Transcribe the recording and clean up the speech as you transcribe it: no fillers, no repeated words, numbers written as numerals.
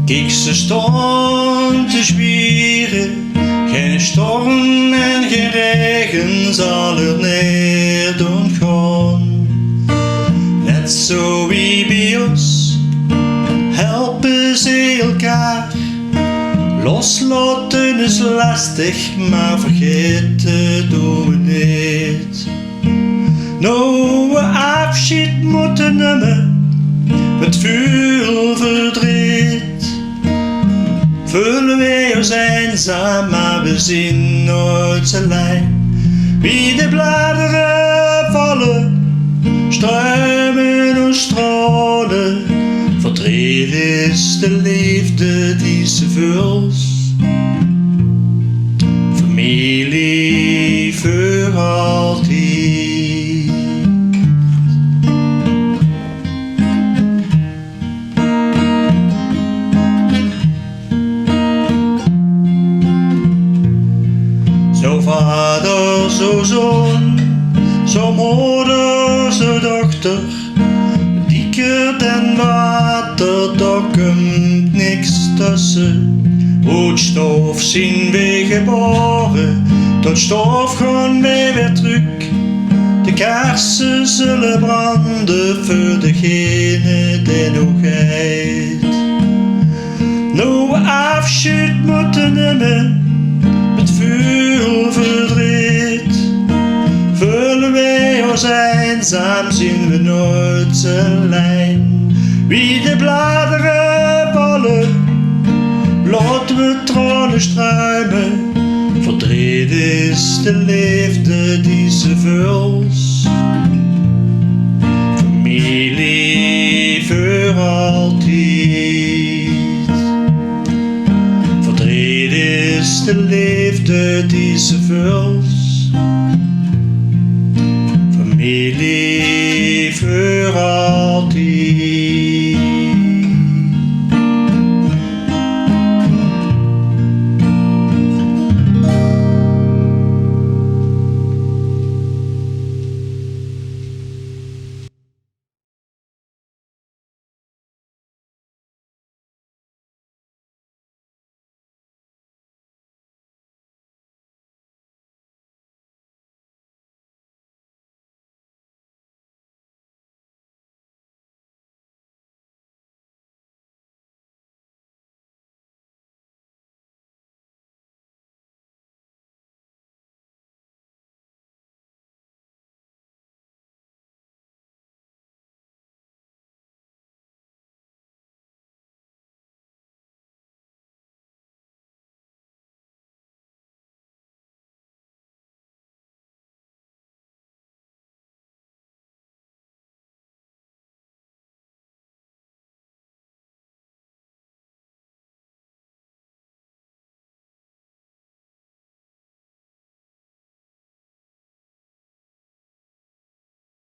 Kijk, ze stond te zwieren, geen storm en geen regen zal er neer doen gaan. Net zo wie bij ons, helpen ze elkaar. Loslaten is lastig, maar vergeten doen we niet. Nou, we afscheid moeten nemen, met veel verdriet. Voelen wij ons eenzaam, maar we zien nooit alleen. Wie de bladeren vallen, struimen ons stralen. Verdriet is de liefde die ze vult. Familie voor altijd. Zo vader, zo zoon, zo moeder, zo dochter. Dieker dan water, daar komt niks tussen. Uit stof zijn we geboren, tot stof gaan we weer terug. De kaarsen zullen branden voor degene die nog heet. Nou we afscheid moeten nemen, met veel verdriet. Voelen wij ons eenzaam, zien we nooit alleen. Wie de bladeren vallen, laten we tranen struimen. Verdriet is de liefde die ze vult. Familie voor altijd. Verdriet is de liefde die ze vult. Familie voor altijd.